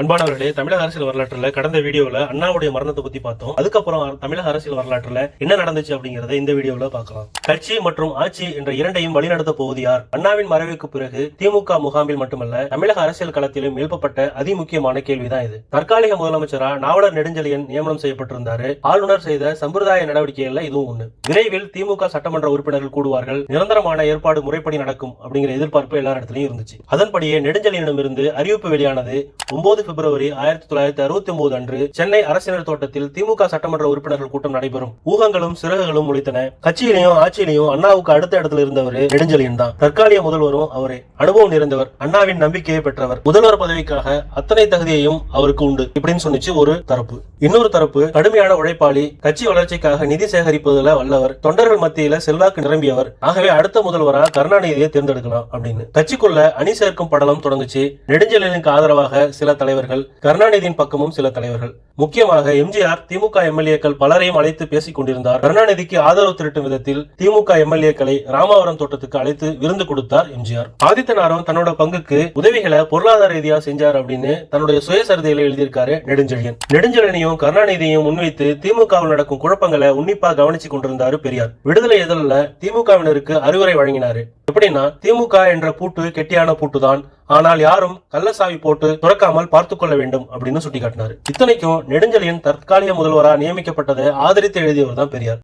அன்பானவர்களே, தமிழக அரசியல் வரலாற்றுல கடந்த வீடியோல அண்ணாவுடைய மரணத்தை பத்தி பார்த்தோம். அதுக்கப்புறம் தமிழக அரசியல் வரலாற்றுல என்ன நடந்துச்சு அப்படிங்கறத இந்த வீடியோல பார்க்கலாம். கட்சி மற்றும் ஆட்சி என்ற இரண்டையும் வழிநடத்த போவது யார்? அண்ணாவின் மறைவுக்கு பிறகு திமுக முகாமில் மட்டுமல்ல, தமிழக அரசியல் களத்திலும் எழுப்பப்பட்ட அதிமுக்கியமான கேள்விதான் இது. தற்காலிக முதலமைச்சரா நாவலர் நெடுஞ்செழியன் நியமனம் செய்யப்பட்டிருந்தாரு. ஆளுநர் செய்த சம்பிரதாய நடவடிக்கைகள்ல இதுவும் ஒண்ணு. விரைவில் திமுக சட்டமன்ற உறுப்பினர்கள் கூடுவார்கள், நிரந்தரமான ஏற்பாடு முறைப்படி நடக்கும் அப்படிங்கிற எதிர்பார்ப்பு எல்லா இடத்துலயும் இருந்துச்சு. அதன்படியே நெடுஞ்செழியனிடமிருந்து அறிவிப்பு வெளியானது. 9 பிப்ரவரி 1969 அன்று சென்னை அரசினர் தோட்டத்தில் திமுக சட்டமன்ற உறுப்பினர்கள் கூட்டம் நடைபெறும். ஊகங்களும் சிறகுகளும் முளைத்தன. கட்சியிலையும் ஆட்சியிலையும் அண்ணாவுக்கு அடுத்த இடத்துல இருந்தவர் நெடுஞ்செழியன் தான். தற்காலிக முதல்வரும் அவரே. அனுபவம் நிறைந்தவர், அண்ணாவின் நம்பிக்கையை பெற்றவர். முதல்வர் பதவிக்காக அத்தனை தகுதியையும் அவருக்கு உண்டு இப்படின்னு சொன்னிச்சு ஒரு தரப்பு. இன்னொரு தரப்பு கடுமையான உழைப்பாளி, கட்சி வளர்ச்சிக்காக நிதி சேகரிப்பதில் வல்லவர், தொண்டர்கள் மத்தியில செல்வாக்கு நிரம்பியவர். ஆகவே அடுத்த முதல்வரா கருணாநிதியை தேர்ந்தெடுக்கலாம் அப்படின்னு கட்சிக்குள்ள அணி சேர்க்கும் படலம் தொடங்குச்சு. நெடுஞ்செழியனுக்கு ஆதரவாக சில தலைவர்கள், கருணாநிதியின் பக்கமும் சில தலைவர்கள். முக்கியமாக எம்ஜிஆர் திமுக எம்எல்ஏக்கள் பலரையும் அழைத்து பேசிக் கொண்டிருந்தார். கருணாநிதிக்கு ஆதரவு திரட்டும் விதத்தில் திமுக எம்எல்ஏக்களை ராமாவரம் தோட்டத்துக்கு அழைத்து விருந்து கொடுத்தார் எம்ஜிஆர். ஆதித்தனாரும் தன்னோட பங்குக்கு உதவிகளை பொருளாதார ரீதியா செஞ்சார் அப்படின்னு தன்னுடைய சுயசரிதையில எழுதியிருக்காரு நெடுஞ்செழியன். நெடுஞ்செழியனையும் கருணாநிதியையும் முன்வைத்து திமுகவில் நடக்கும் குழப்பங்களை உன்னிப்பா கவனிச்சு கொண்டிருந்தாரு பெரியார். விடுதலை இதழில் திமுகவினருக்கு அறிவுரை வழங்கினாரு. எப்படின்னா, திமுக என்ற பூட்டு கெட்டியான பூட்டுதான், ஆனால் யாரும் கள்ளசாவி போட்டு துறக்காமல் பார்த்துக் கொள்ள வேண்டும் அப்படின்னு சுட்டிக்காட்டினார். இத்தனைக்கும் நெடுஞ்செழியன் தற்காலிக முதல்வரா நியமிக்கப்பட்டதை ஆதரித்து எழுதியவர் தான் பெரியார்.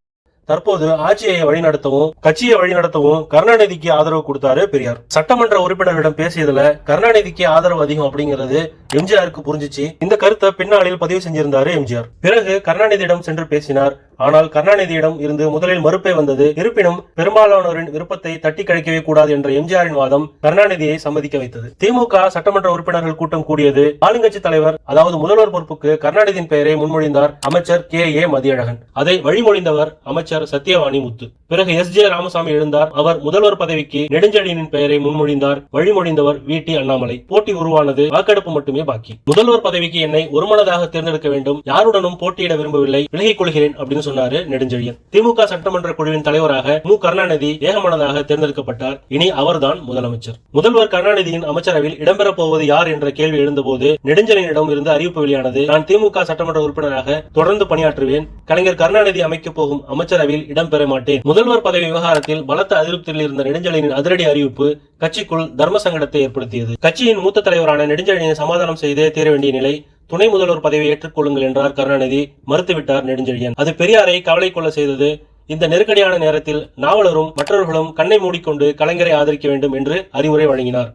தற்போது ஆட்சியை வழிநடத்தவும் கட்சியை வழிநடத்தவும் கருணாநிதிக்கு ஆதரவு கொடுத்தாரு பெரியார். சட்டமன்ற உறுப்பினர்களிடம் பேசியதுல கருணாநிதிக்கு ஆதரவு அதிகம் அப்படிங்கிறது எம்ஜிஆருக்கு புரிஞ்சிச்சு. இந்த கருத்தை பின்னாளில் பதிவு செஞ்சிருந்தாரு எம்ஜிஆர். பிறகு கருணாநிதியிடம் சென்று பேசினார். ஆனால் கருணாநிதியிடம் இருந்து முதலில் மறுப்பே வந்தது. இருப்பினும் பெரும்பாலானோரின் விருப்பத்தை தட்டி கழிக்கவே கூடாது என்ற எம்ஜிஆரின் வாதம் கருணாநிதியை சம்மதிக்க வைத்தது. திமுக சட்டமன்ற உறுப்பினர்கள் கூட்டம் கூடியது. ஆளுங்கட்சி தலைவர், அதாவது முதல்வர் பொறுப்புக்கு கருணாநிதியின் பெயரை முன்மொழிந்தார் அமைச்சர் கே.ஏ. மதியழகன். அதை வழிமொழிந்தவர் அமைச்சர் சத்தியவாணி முத்து. பிறகு எஸ்.ஜே. ராமசாமி எழுந்தார். அவர் முதல்வர் பதவிக்கு நெடுஞ்செழியனின் பெயரை முன்மொழிந்தார். வழிமொழிந்தவர் வி.டி. அண்ணாமலை. போட்டி உருவானது. வாக்கெடுப்பு மட்டுமே பாக்கி. முதல்வர் பதவிக்கு என்னை ஒருமனதாக தேர்ந்தெடுக்க வேண்டும், யாருடனும் போட்டியிட விரும்பவில்லை, விலகிக் கொள்கிறேன் அப்படின்னு சொன்னாரு நெடுஞ்செழியன். திமுக சட்டமன்ற குழுவின் தலைவராக மு. கருணாநிதி ஏகமனதாக தேர்ந்தெடுக்கப்பட்டார். இனி அவர்தான் முதலமைச்சர். முதல்வர் கருணாநிதியின் அமைச்சரவையில் இடம்பெறப் போவது யார் என்ற கேள்வி எழுந்தபோது நெடுஞ்செழியனிடம் இருந்து அறிவிப்பு வெளியானது. நான் திமுக சட்டமன்ற உறுப்பினராக தொடர்ந்து பணியாற்றுவேன். கலைஞர் கருணாநிதி அமைக்கப் போகும் அமைச்சரவையில் இடம்பெற மாட்டேன். முதல்வர் பதவி விவகாரத்தில் பலத்த அதிருப்தியில் இருந்த நெடுஞ்செழியனின் அதிரடி அறிவிப்பு கட்சிக்குள் தர்ம சங்கடத்தை ஏற்படுத்தியது. கட்சியின் மூத்த தலைவரான நெடுஞ்செழியனை சமாதானம் செய்தே தீர வேண்டிய நிலை. துணை முதல்வர் பதவியை ஏற்றுக்கொள்ளுங்கள் என்றார் கருணாநிதி. மறுத்துவிட்டார் நெடுஞ்செழியன். அது பெரியாரை கவலை கொள்ள செய்தது. இந்த நெருக்கடியான நேரத்தில் நாவலரும் மற்றவர்களும் கண்ணை மூடிக்கொண்டு கலைஞரை ஆதரிக்க வேண்டும் என்று அறிவுரை வழங்கினார்.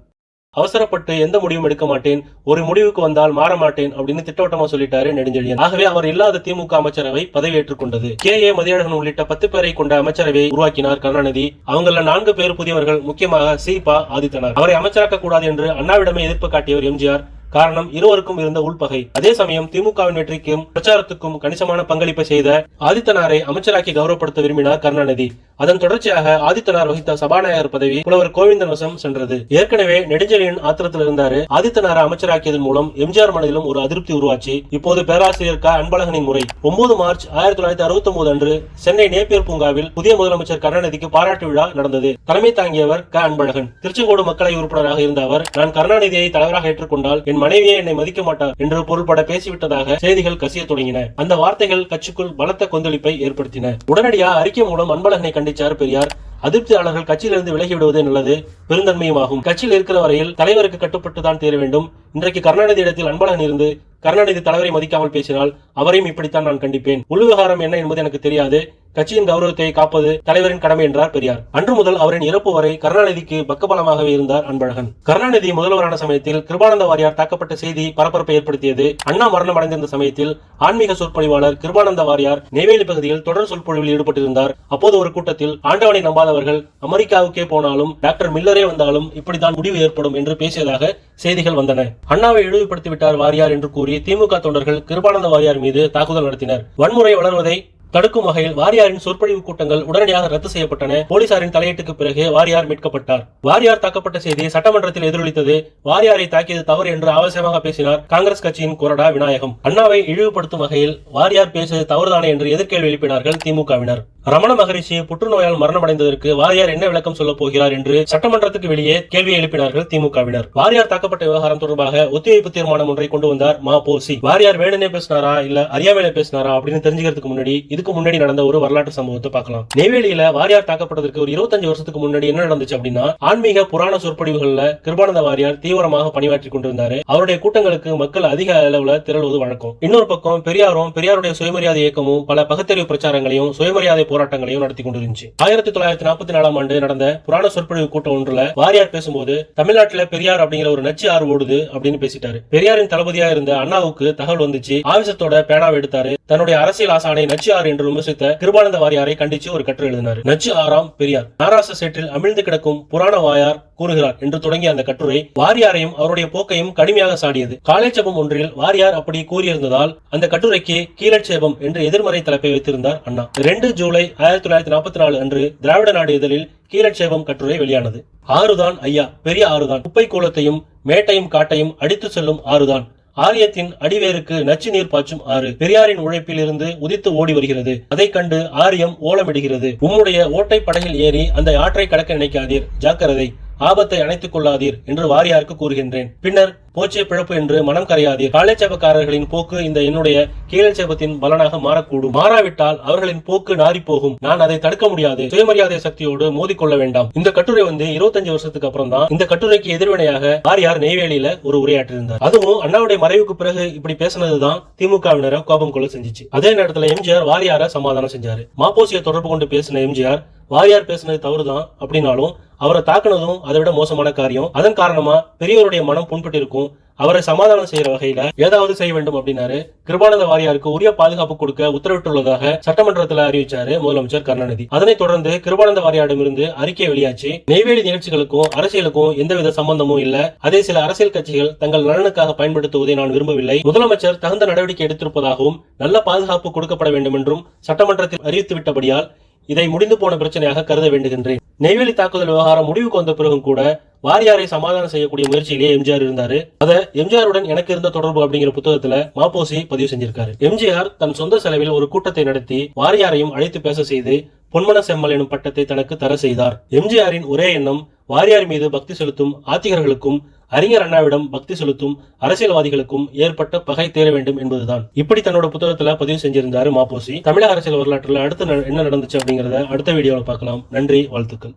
அவசரப்பட்டு எந்த முடிவும் எடுக்க மாட்டேன், ஒரு முடிவுக்கு வந்தால் மாற மாட்டேன் அப்படின்னு திட்டவட்டமா சொல்லிட்டாரு நெடுஞ்செழியன். ஆகவே அவர் இல்லாத திமுக அமைச்சரவை பதவி ஏற்றுக்கொண்டது. கே.ஏ. மதியழகன் உள்ளிட்ட 10 பேரை கொண்ட அமைச்சரவையை உருவாக்கினார் கருணாநிதி. அவங்கள 4 பேர் புதியவர்கள். முக்கியமாக சி.பா. ஆதித்தனார். அவரை அமைச்சராக்க கூடாது என்று அண்ணாவிடமே எதிர்ப்பு காட்டியவர் எம்ஜிஆர். காரணம், இருவருக்கும் இருந்த உள்பகை. அதே சமயம் திமுகவின் வெற்றிக்கும் பிரச்சாரத்துக்கும் கணிசமான பங்களிப்பை செய்த ஆதித்தனாரை அமைச்சராக்கி கௌரவப்படுத்த விரும்பினார் கருணாநிதி. அதன் தொடர்ச்சியாக ஆதித்தனார் வகித்த சபாநாயகர் பதவி புலவர் கோவிந்தன் வசம் சென்றது. ஏற்கனவே நெடுஞ்செழியன் ஆத்திரத்தில் இருந்தாரு. ஆதித்தனாரை அமைச்சராக்கியதன் மூலம் எம்ஜிஆர் மனதிலும் ஒரு அதிருப்தி உருவாச்சு. இப்போது பேராசிரியர் க. அன்பழகனின் முறை. 9 மார்ச் 1969 அன்று சென்னை நேப்பியர் பூங்காவில் புதிய முதலமைச்சர் கருணாநிதிக்கு பாராட்டு விழா நடந்தது. தலைமை தாங்கியவர் க. அன்பழகன். திருச்செங்கோடு மக்களை உறுப்பினராக இருந்த அவர், நான் கருணாநிதியை தலைவராக ஏற்றுக்கொண்டால் என் மனைவியே என்னை மதிக்க மாட்டார் என்று பொருள்பட பேசிவிட்டதாக செய்திகள் கசிய தொடங்கின. அந்த வார்த்தைகள் கட்சிக்குள் பலத்த கொந்தளிப்பை ஏற்படுத்தின. உடனடியாக அறிக்கை மூலம் அன்பழகனை கண்டிச்சார் பெரியார். அதிருப்தியாளர்கள் கட்சியிலிருந்து விலகி விடுவதே நல்லது, பெருந்தன்மையுமாகும். கட்சியில் இருக்கிற வரையில் தலைவருக்கு கட்டுப்பட்டுதான் தீர வேண்டும். இன்றைக்கு கருணாநிதி இடத்தில் அன்பழகன் இருந்து கருணாநிதி தலைவரை மதிக்காமல் பேசினால் அவரையும் இப்படித்தான் நான் கண்டிப்பேன். உள்விவகாரம் என்ன என்பது எனக்கு தெரியாது. கட்சியின் கௌரவத்தை காப்பது தலைவரின் கடமை என்றார் பெரியார். அன்று முதல் அவரின் இறப்பு வரை கருணாநிதிக்கு பக்கபலமாகவே இருந்தார் அன்பழகன். கருணாநிதி முதல்வரான சமயத்தில் கிருபானந்த வாரியார் தாக்கப்பட்ட செய்தி பரபரப்பை ஏற்படுத்தியது. அண்ணா மரணம் அடைந்திருந்த சமயத்தில் ஆன்மீக சொற்பொழிவாளர் கிருபானந்த வாரியார் நெய்வேலி பகுதியில் தொடர் சொற்பொழிவில் ஈடுபட்டிருந்தார். அப்போது ஒரு கூட்டத்தில் ஆண்டவனை நம்பாதவர்கள் அமெரிக்காவுக்கே போனாலும் டாக்டர் மில்லரே வந்தாலும் இப்படித்தான் முடிவு ஏற்படும் என்று பேசியதாக செய்திகள் வந்தன. அண்ணாவை இழிவுபடுத்தி விட்டார் வாரியார் என்று கூறி திமுக தொண்டர்கள் கிருபானந்த வாரியார் மீது தாக்குதல் நடத்தினர். வன்முறை வளர்வதை தடுக்கும் வகையில் வாரியாரின் சொற்பொழிவு கூட்டங்கள் உடனடியாக ரத்து செய்யப்பட்டன. போலீசாரின் தலையீட்டுக்கு பிறகு வாரியார் மீட்கப்பட்டார். வாரியார் தாக்கப்பட்ட செய்தி சட்டமன்றத்தில் எதிரொலித்தது. வாரியாரை தாக்கியது தவறு என்று அவசியமாக பேசினார் காங்கிரஸ் கட்சியின் கொறடா விநாயகம். அண்ணாவை இழிவுபடுத்தும் வகையில் வாரியார் பேசியது தவறுதானே என்று எதிர்கேள்வி எழுப்பினார்கள் திமுகவினர். ரமண மகரிஷி புற்றுநோயால் மரணமடைந்ததற்கு வாரியார் என்ன விளக்கம் சொல்ல போகிறார் என்று சட்டமன்றத்துக்கு வெளியே கேள்வியை எழுப்பினார்கள் திமுகவினர். வாரியார் தாக்கப்பட்ட விவகாரம் தொடர்பாக ஒத்திவைப்பு தீர்மானம் ஒன்றை கொண்டு வந்தார் மா.பொ.சி. வாரியார் வேணுனே பேசினாரா இல்ல அறியாமையில பேசினாரா அப்படின்னு தெரிஞ்சுக்கிறதுக்கு இதுக்கு முன்னாடி நடந்த ஒரு வரலாற்று சம்பவத்தை பார்க்கலாம். நெய்வேலியில வாரியார் தாக்கப்பட்டதற்கு ஒரு 25 வருஷத்துக்கு முன்னாடி என்ன நடந்துச்சு அப்படின்னா, ஆன்மீக புராண சொற்பொழிவுகள்ல கிருபானந்த வாரியார் தீவிரமாக பணியாற்றி கொண்டிருந்தாரு. அவருடைய கூட்டங்களுக்கு மக்கள் அதிக அளவுல திரளுவது வழக்கம். இன்னொரு பக்கம் பெரியாருடைய சுயமரியாதை இயக்கமும் பல பகுத்தறிவு பிரச்சாரங்களையும் சுயமரியாதை போராட்டங்களையும் நடத்தி கொண்டிருந்துச்சு. 1944 ஆண்டு நடந்த புராண சொற்பொழிவு கூட்டம் ஒன்றுல வாரியார் பேசும்போது, தமிழ்நாட்டில் பெரியார் அப்படிங்கிற ஒரு நச்சு ஆறு ஓடுது அப்படின்னு பேசிட்டாரு. பெரியாரின் தளபதியா இருந்த அண்ணாவுக்கு தகவல் வந்துச்சு. ஆவேசத்தோட பேனாவை எடுத்தாரு. தன்னுடைய அரசியல் ஆசானை நச்சு ஆறு என்று விமர்சித்த கிருபானந்த வாரியாரை கண்டிச்சு ஒரு கட்டுரை எழுதினார். நச்சு ஆறாம் பெரியார், நாராச சேற்றில் அமிழ்ந்து கிடக்கும் புராண வாயார் கூறுகிறார் என்று தொடங்கிய அந்த கட்டுரை வாரியாரையும் அவருடைய போக்கையும் கடுமையாக சாடியது. காலேஜபம் ஒன்றில் வாரியார் அப்படி கூறியிருந்ததால் அந்த கட்டுரைக்கு கீழட்சேபம் என்று எதிர்மறை தலைப்பை வைத்திருந்தார் அண்ணா. 2 ஜூலை 1944 அன்று திராவிட நாடு இதழில் கீழட்சேபம் கட்டுரை வெளியானது. ஆறுதான் ஐயா, பெரிய ஆறுதான், குப்பை கூலத்தையும் மேட்டையும் காட்டையும் அடித்து செல்லும் ஆறுதான், ஆரியத்தின் அடிவேருக்கு நச்சு நீர் பாய்ச்சும் ஆறு, பெரியாரின் உழைப்பில் இருந்து உதித்து ஓடி வருகிறது. அதை கண்டு ஆரியம் ஓலமிடுகிறது. உம்முடைய ஓட்டை படகில் ஏறி அந்த ஆற்றை கடக்க நினைக்காதீர், ஜாக்கிரதை, ஆபத்தை அணைத்துக் கொள்ளாதீர் என்று வாரியாருக்கு கூறுகின்றேன். பின்னர் போச்சே பிழப்பு என்று மனம் கரையாதீர். காலேச்சேபக்காரர்களின் போக்கு இந்த என்னுடைய கீழச்சேபத்தின் பலனாக மாறக்கூடும். மாறாவிட்டால் அவர்களின் போக்கு நாரி போகும். நான் அதை தடுக்க முடியாது. சுயமரியாதை சக்தியோடு மோதிக்கொள்ள வேண்டாம். இந்த கட்டுரை 25 வருஷத்துக்கு அப்புறம் தான் இந்த கட்டுரைக்கு எதிர்வினையாக வாரியார் நெய்வேலியில ஒரு உரையாற்றிருந்தார். அதுவும் அண்ணாவுடைய மறைவுக்கு பிறகு இப்படி பேசினதுதான் திமுகவினரை கோபம் கொள்ள செஞ்சிச்சு. அதே நேரத்தில் எம்ஜிஆர் வாரியார சமாதானம் செஞ்சாரு. மா.பொ.சியை தொடர்பு கொண்டு பேசின எம்ஜிஆர், வாரியார் பேசினது தவறுதான் அப்படின்னாலும் அவரை தாக்குனதும் அதை விட மோசமான காரியம். அதன் காரணமா பெரியவருடைய மனம் புண்பட்டு இருக்கும். அவரை சமாதானம் செய்யற வகையில ஏதாவது செய்ய வேண்டும் அப்படின்னாரு. கிருபானந்த வாரியாருக்கு உரிய பாதுகாப்பு கொடுக்க உத்தரவிட்டுள்ளதாக சட்டமன்றத்தில் அறிவிச்சாரு முதலமைச்சர் கருணாநிதி. அதனைத் தொடர்ந்து கிருபானந்த வாரியாரிடமிருந்து அறிக்கை வெளியாச்சு. நெய்வேலி நிகழ்ச்சிகளுக்கும் அரசியலுக்கும் எந்தவித சம்பந்தமும் இல்ல. அதை சில அரசியல் கட்சிகள் தங்கள் நலனுக்காக பயன்படுத்துவதை நான் விரும்பவில்லை. முதலமைச்சர் தகுந்த நடவடிக்கை எடுத்திருப்பதாகவும் நல்ல பாதுகாப்பு கொடுக்கப்பட வேண்டும் என்றும் சட்டமன்றத்தில் அறிவித்துவிட்டபடியால் இதை முடிந்து போன பிரச்சனையாக கருத வேண்டுகின்றேன். நெய்வேலி தாக்குதல் விவகாரம் முடிவுக்கு வந்த பிறகும் கூட வாரியாரை சமாதானம் செய்யக்கூடிய முயற்சியிலேயே எம்ஜிஆர் இருந்தாரு. அத எம்ஜிஆருடன் எனக்கு இருந்த தொடர்பு அப்படிங்கிற புத்தகத்துல மா.பொ.சி பதிவு செஞ்சிருக்காரு. எம்ஜிஆர் தன் சொந்த செலவில் ஒரு கூட்டத்தை நடத்தி வாரியாரையும் அழைத்து பேச செய்து பொன்மன செம்மல் எனும் பட்டத்தை தனக்கு தர செய்தார். எம்ஜிஆரின் ஒரே எண்ணம் வாரியார் மீது பக்தி செலுத்தும் ஆத்திகர்களுக்கும் அறிஞர் அண்ணாவிடம் பக்தி செலுத்தும் அரசியல்வாதிகளுக்கும் ஏற்பட்ட பகை தேர வேண்டும் என்பதுதான். இப்படி தன்னோட புத்தகத்துல பதிவு செஞ்சிருந்தாரு மா.பொ.சி. தமிழக அரசியல் வரலாற்றுல அடுத்து என்ன நடந்துச்சு அப்படிங்கறத அடுத்த வீடியோல பார்க்கலாம். நன்றி, வாழ்த்துக்கள்.